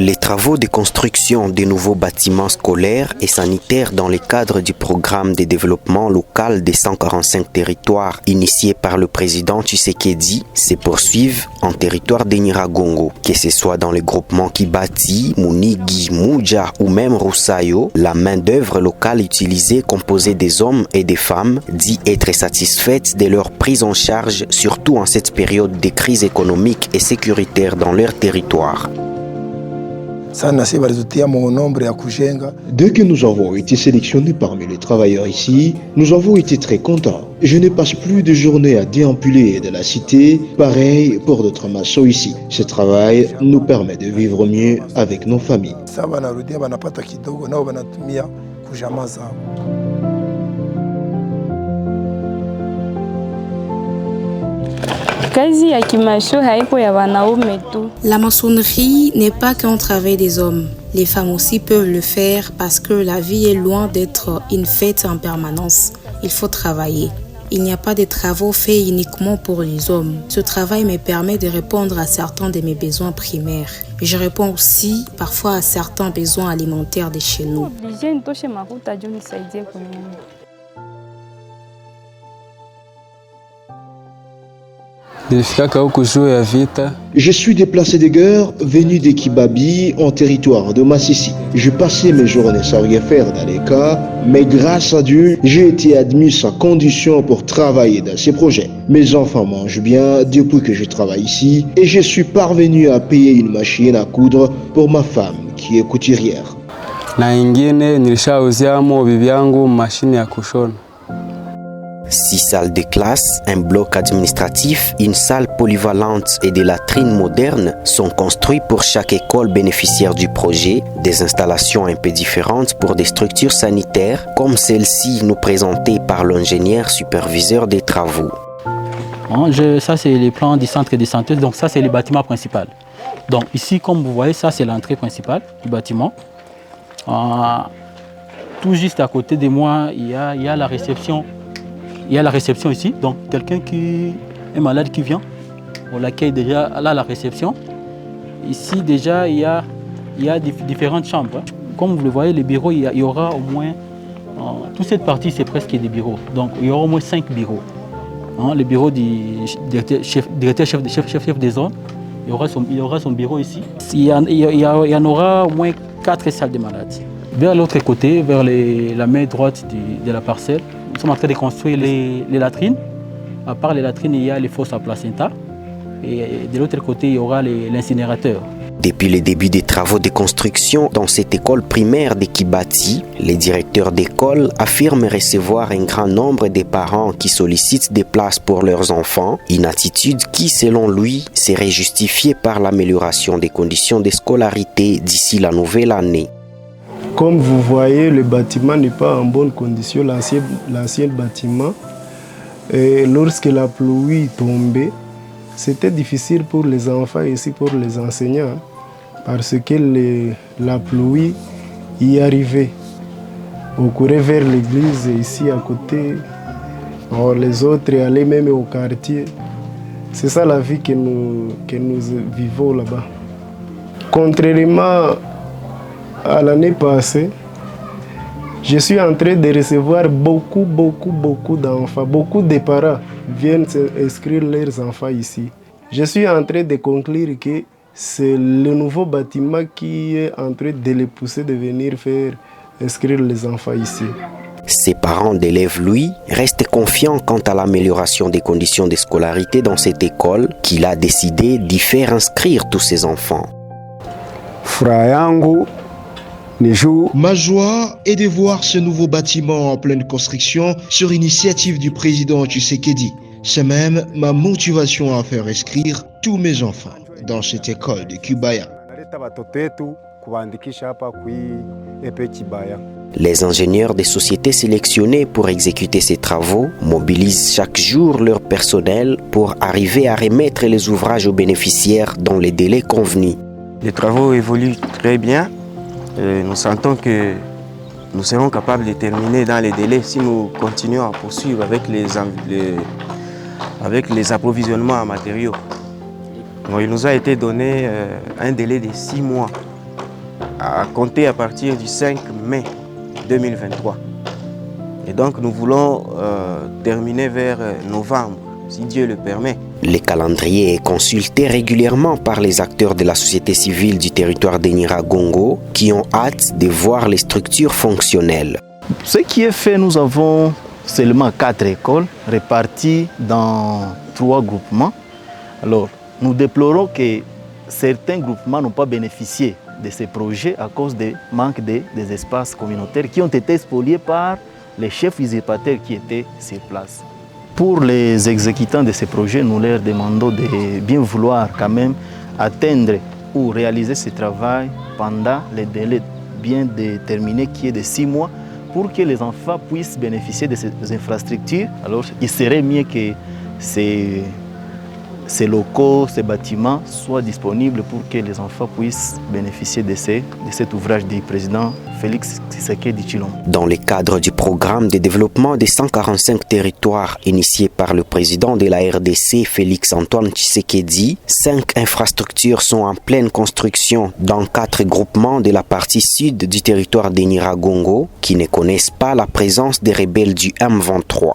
Les travaux de construction des nouveaux bâtiments scolaires et sanitaires dans le cadre du programme de développement local des 145 territoires initié par le président Tshisekedi se poursuivent en territoire de Nyiragongo. Que ce soit dans les groupements Kibati, Munigi, Muja ou même Roussayo, la main-d'œuvre locale utilisée composée des hommes et des femmes dit être satisfaite de leur prise en charge, surtout en cette période de crise économique et sécuritaire dans leur territoire. Dès que nous avons été sélectionnés parmi les travailleurs ici, nous avons été très contents. Je ne passe plus de journées à déambuler de la cité, pareil pour d'autres maçons ici. Ce travail nous permet de vivre mieux avec nos familles. La maçonnerie n'est pas qu'un travail des hommes. Les femmes aussi peuvent le faire parce que la vie est loin d'être une fête en permanence. Il faut travailler. Il n'y a pas de travaux faits uniquement pour les hommes. Ce travail me permet de répondre à certains de mes besoins primaires. Et je réponds aussi parfois à certains besoins alimentaires de chez nous. Je suis déplacé de guerre venu de Kibabi en territoire de Massissi. Je passais mes journées sans rien faire dans les cas, mais grâce à Dieu, j'ai été admis sans condition pour travailler dans ces projets. Mes enfants mangent bien depuis que je travaille ici et je suis parvenu à payer une machine à coudre pour ma femme qui est couturière. Six salles de classe, un bloc administratif, une salle polyvalente et des latrines modernes sont construits pour chaque école bénéficiaire du projet, des installations un peu différentes pour des structures sanitaires comme celle-ci nous présentée par l'ingénieur superviseur des travaux. Ça c'est les plans du centre de santé, donc ça c'est le bâtiment principal. Donc ici comme vous voyez, ça c'est l'entrée principale du bâtiment. Tout juste à côté de moi, il y a la réception. Il y a la réception ici, donc quelqu'un qui est malade qui vient, on l'accueille déjà là à la réception. Ici déjà il y a différentes chambres. Comme vous le voyez, les bureaux, il y aura au moins, toute cette partie c'est presque des bureaux, donc il y aura au moins 5 bureaux. Le bureau du directeur chef des zones, il y aura son bureau ici. Il y en aura au moins 4 salles de malades. Vers l'autre côté, vers la main droite de la parcelle, nous sommes en train de construire les latrines. À part les latrines, il y a les fosses à placenta. Et de l'autre côté, il y aura l'incinérateur. Depuis le début des travaux de construction dans cette école primaire de Kibati, les directeurs d'école affirment recevoir un grand nombre de parents qui sollicitent des places pour leurs enfants, une attitude qui, selon lui, serait justifiée par l'amélioration des conditions de scolarité d'ici la nouvelle année. Comme vous voyez, le bâtiment n'est pas en bonne condition, l'ancien bâtiment. Et lorsque la pluie tombait, c'était difficile pour les enfants et aussi pour les enseignants, parce que la pluie y arrivait. On courait vers l'église ici à côté, alors les autres allaient même au quartier. C'est ça la vie que nous vivons là-bas. Contrairement à l'année passée, je suis en train de recevoir beaucoup d'enfants. Beaucoup de parents viennent inscrire leurs enfants ici. Je suis en train de conclure que c'est le nouveau bâtiment qui est en train de les pousser de venir faire inscrire les enfants ici. Ses parents d'élèves, lui, restent confiants quant à l'amélioration des conditions de scolarité dans cette école qu'il a décidé d'y faire inscrire tous ses enfants. Ma joie est de voir ce nouveau bâtiment en pleine construction sur initiative du président Tshisekedi. C'est même ma motivation à faire inscrire tous mes enfants dans cette école de Kibaya. Les ingénieurs des sociétés sélectionnées pour exécuter ces travaux mobilisent chaque jour leur personnel pour arriver à remettre les ouvrages aux bénéficiaires dans les délais convenus. Les travaux évoluent très bien. Nous sentons que nous serons capables de terminer dans les délais si nous continuons à poursuivre avec les approvisionnements en matériaux. Donc, il nous a été donné un délai de 6 mois à compter à partir du 5 mai 2023. Et donc nous voulons terminer vers novembre, si Dieu le permet. Le calendrier est consulté régulièrement par les acteurs de la société civile du territoire de Nyiragongo qui ont hâte de voir les structures fonctionnelles. Ce qui est fait, nous avons seulement 4 écoles réparties dans 3 groupements. Alors, nous déplorons que certains groupements n'ont pas bénéficié de ces projets à cause du manque des espaces communautaires qui ont été spoliés par les chefs usurpateurs qui étaient sur place. Pour les exécutants de ces projets, nous leur demandons de bien vouloir quand même atteindre ou réaliser ce travail pendant les délais bien déterminés qui est de 6 mois pour que les enfants puissent bénéficier de ces infrastructures. Alors, il serait mieux que ces locaux, ces bâtiments soient disponibles pour que les enfants puissent bénéficier de cet ouvrage du président Félix Tshisekedi Tshilombo. Dans le cadre du programme de développement des 145 territoires initié par le président de la RDC Félix Antoine Tshisekedi, 5 infrastructures sont en pleine construction dans 4 groupements de la partie sud du territoire de Nyiragongo qui ne connaissent pas la présence des rebelles du M23.